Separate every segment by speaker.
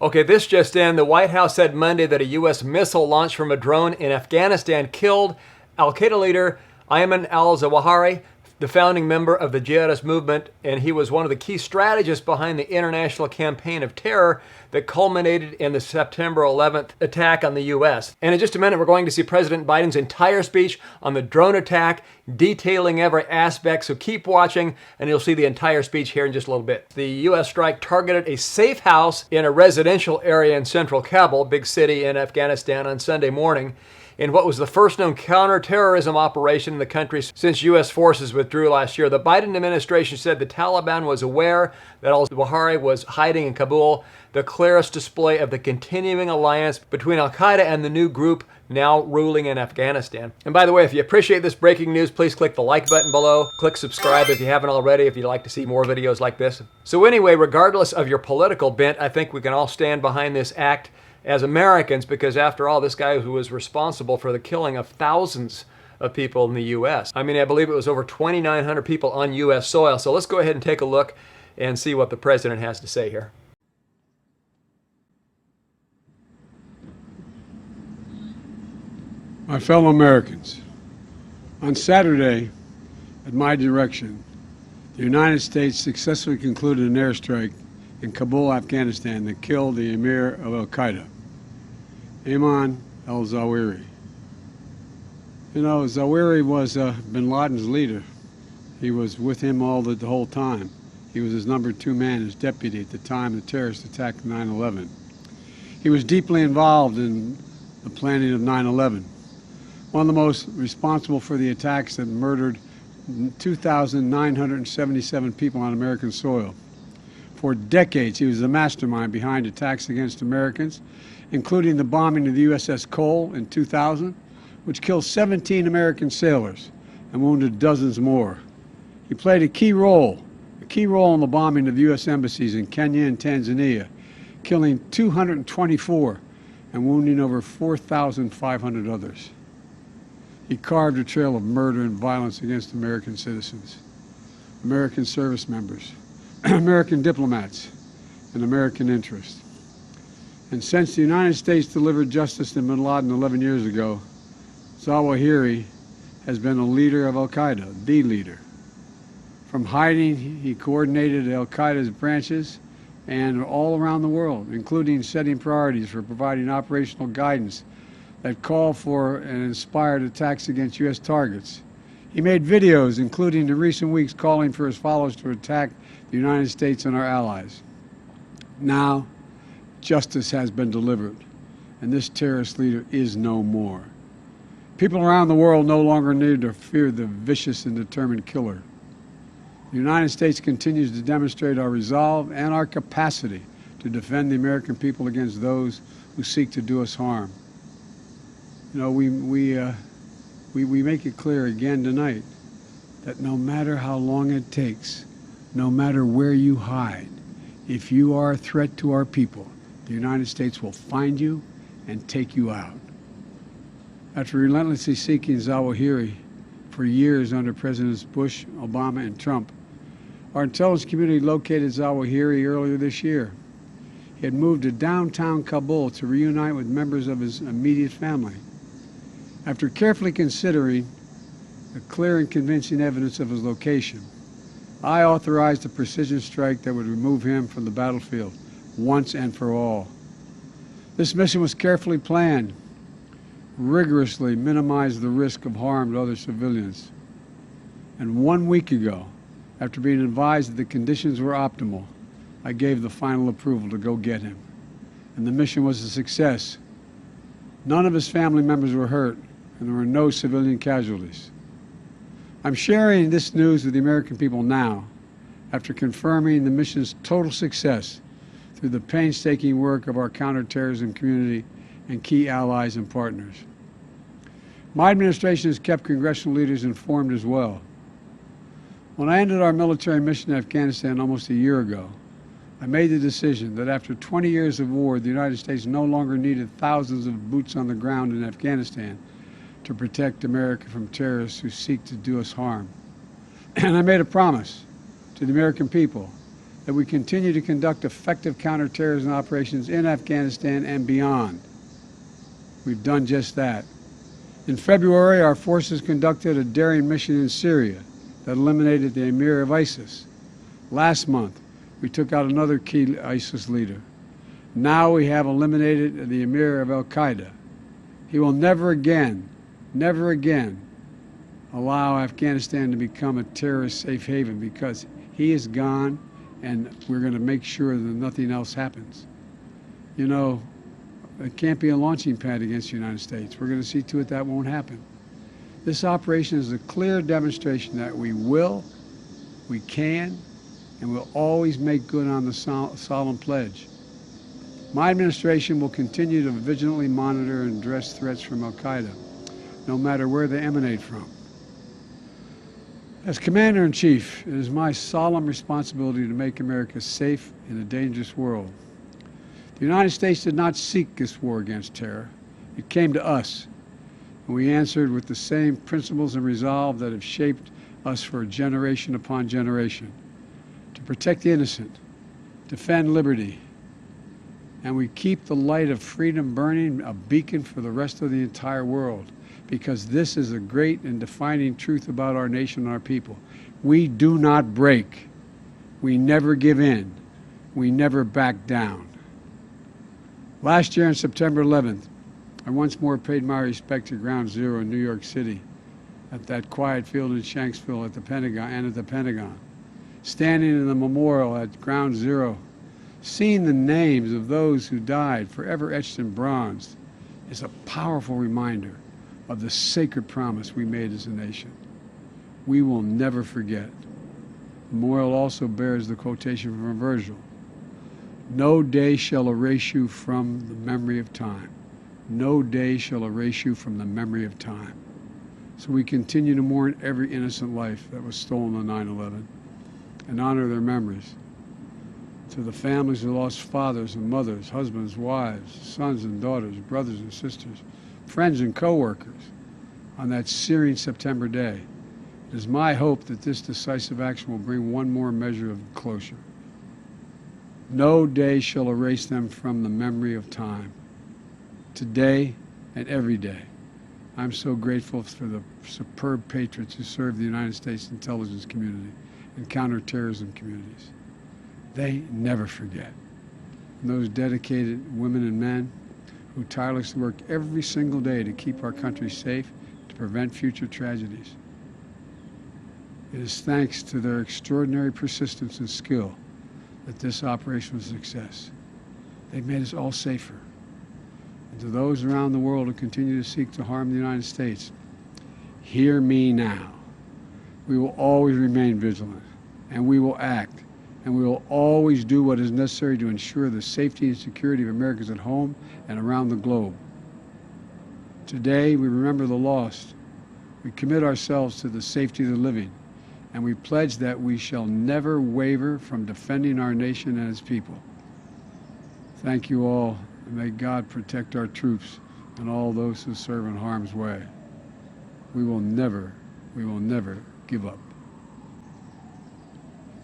Speaker 1: Okay, this just in. The White House said Monday that a U.S. missile launched from a drone in Afghanistan killed al-Qaida leader Ayman al Zawahiri, the founding member of the jihadist movement, and he was one of the key strategists behind the international campaign of terror that culminated in the September 11th attack on the U.S. And in just a minute, we're going to see President Biden's entire speech on the drone attack, detailing every aspect, so keep watching, and you'll see the entire speech here in just a little bit. The U.S. strike targeted a safe house in a residential area in central Kabul, big city in Afghanistan, on Sunday morning, in what was the first known counterterrorism operation in the country since U.S. forces withdrew last year. The Biden administration said the Taliban was aware that al-Zawahiri was hiding in Kabul, the clearest display of the continuing alliance between al-Qaida and the new group now ruling in Afghanistan. And by the way, if you appreciate this breaking news, please click the like button below. Click subscribe if you haven't already, if you'd like to see more videos like this. So anyway, regardless of your political bent, I think we can all stand behind this act as Americans, because after all, this guy who was responsible for the killing of thousands of people in the U.S. I mean, I believe it was over 2,900 people on U.S. soil. So let's go ahead and take a look and see what the president has to say here.
Speaker 2: My fellow Americans, on Saturday, at my direction, the United States successfully concluded an airstrike in Kabul, Afghanistan that killed the emir of al-Qaida, Ayman al Zawahiri. You know, Zawahiri was bin Laden's leader. He was with him the whole time. He was his number 2 man, his deputy at the time the terrorist attack of 9/11. He was deeply involved in the planning of 9/11. One of the most responsible for the attacks that murdered 2,977 people on American soil. For decades, he was the mastermind behind attacks against Americans, including the bombing of the USS Cole in 2000, which killed 17 American sailors and wounded dozens more. He played a key role in the bombing of U.S. embassies in Kenya and Tanzania, killing 224 and wounding over 4,500 others. He carved a trail of murder and violence against American citizens, American service members, American diplomats, and American interests. And since the United States delivered justice to bin Laden 11 years ago, Zawahiri has been a leader of al-Qaida, the leader. From hiding, he coordinated al-Qaeda's branches and all around the world, including setting priorities for providing operational guidance that called for and inspired attacks against U.S. targets. He made videos, including in recent weeks, calling for his followers to attack the United States and our allies. Now, justice has been delivered, and this terrorist leader is no more. People around the world no longer need to fear the vicious and determined killer. The United States continues to demonstrate our resolve and our capacity to defend the American people against those who seek to do us harm. You know, we make it clear again tonight that no matter how long it takes, no matter where you hide, if you are a threat to our people, the United States will find you and take you out. After relentlessly seeking Zawahiri for years under Presidents Bush, Obama, and Trump, our intelligence community located Zawahiri earlier this year. He had moved to downtown Kabul to reunite with members of his immediate family. After carefully considering the clear and convincing evidence of his location, I authorized a precision strike that would remove him from the battlefield once and for all. This mission was carefully planned, rigorously minimized the risk of harm to other civilians. And 1 week ago, after being advised that the conditions were optimal, I gave the final approval to go get him. And the mission was a success. None of his family members were hurt, and there were no civilian casualties. I'm sharing this news with the American people now, after confirming the mission's total success through the painstaking work of our counterterrorism community and key allies and partners. My administration has kept congressional leaders informed as well. When I ended our military mission in Afghanistan almost a year ago, I made the decision that after 20 years of war, the United States no longer needed thousands of boots on the ground in Afghanistan to protect America from terrorists who seek to do us harm. And I made a promise to the American people that we continue to conduct effective counterterrorism operations in Afghanistan and beyond. We've done just that. In February, our forces conducted a daring mission in Syria that eliminated the emir of ISIS. Last month, we took out another key ISIS leader. Now we have eliminated the emir of al-Qaida. He will never again allow Afghanistan to become a terrorist safe haven, because he is gone, and we're going to make sure that nothing else happens. You know, it can't be a launching pad against the United States. We're going to see to it that won't happen. This operation is a clear demonstration that we will, we can, and will always make good on the solemn pledge. My administration will continue to vigilantly monitor and address threats from al-Qaida, no matter where they emanate from. As Commander-in-Chief, it is my solemn responsibility to make America safe in a dangerous world. The United States did not seek this war against terror. It came to us, and we answered with the same principles and resolve that have shaped us for generation upon generation: to protect the innocent, defend liberty, and we keep the light of freedom burning, a beacon for the rest of the entire world, because this is a great and defining truth about our nation and our people. We do not break. We never give in. We never back down. Last year on September 11th, I once more paid my respect to Ground Zero in New York City, at that quiet field in Shanksville at the Pentagon, standing in the memorial at Ground Zero, seeing the names of those who died forever etched in bronze, is a powerful reminder of the sacred promise we made as a nation. We will never forget. The memorial also bears the quotation from Virgil: "No day shall erase you from the memory of time. No day shall erase you from the memory of time." So we continue to mourn every innocent life that was stolen on 9/11 and honor their memories. To the families who lost fathers and mothers, husbands, wives, sons and daughters, brothers and sisters, friends and co-workers on that searing September day, it is my hope that this decisive action will bring one more measure of closure. No day shall erase them from the memory of time. Today and every day, I'm so grateful for the superb patriots who serve the United States intelligence community and counterterrorism communities. They never forget. And those dedicated women and men who tirelessly work every single day to keep our country safe, to prevent future tragedies. It is thanks to their extraordinary persistence and skill that this operation was a success. They've made us all safer. And to those around the world who continue to seek to harm the United States, hear me now. We will always remain vigilant, and we will act, and we will always do what is necessary to ensure the safety and security of Americans at home and around the globe. Today, we remember the lost. We commit ourselves to the safety of the living, and we pledge that we shall never waver from defending our nation and its people. Thank you all, and may God protect our troops and all those who serve in harm's way. We will never give up.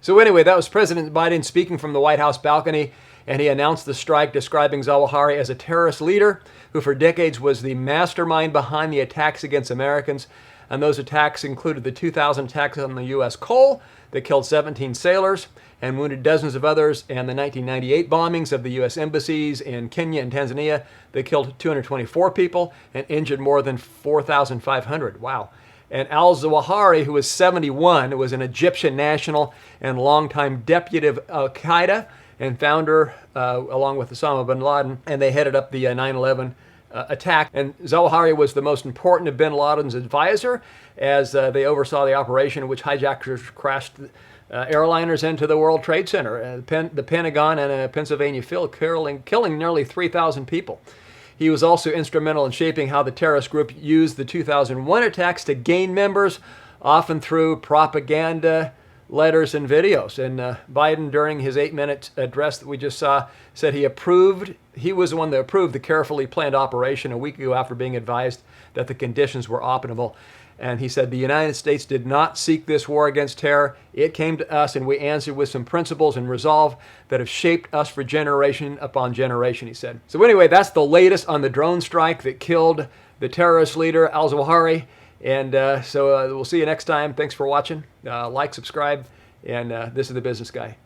Speaker 1: So anyway, that was President Biden speaking from the White House balcony, and he announced the strike, describing Zawahiri as a terrorist leader who for decades was the mastermind behind the attacks against Americans. And those attacks included the 2000 attacks on the U.S. Cole that killed 17 sailors and wounded dozens of others, and the 1998 bombings of the U.S. embassies in Kenya and Tanzania that killed 224 people and injured more than 4,500. Wow. And al-Zawahiri, who was 71, was an Egyptian national and longtime deputy of al-Qaida and founder, along with Osama bin Laden, and they headed up the 9/11 attack. And Zawahiri was the most important of bin Laden's advisor, as they oversaw the operation in which hijackers crashed airliners into the World Trade Center, the Pentagon, and Pennsylvania Phil, killing nearly 3,000 people. He was also instrumental in shaping how the terrorist group used the 2001 attacks to gain members, often through propaganda, letters, and videos. And Biden, during his 8-minute address that we just saw, said he was the one that approved the carefully planned operation a week ago after being advised that the conditions were optimal. And he said, the United States did not seek this war against terror. It came to us, and we answered with some principles and resolve that have shaped us for generation upon generation, he said. So anyway, that's the latest on the drone strike that killed the terrorist leader, al-Zawahiri. And so we'll see you next time. Thanks for watching. Like, subscribe, and this is The Business Guy.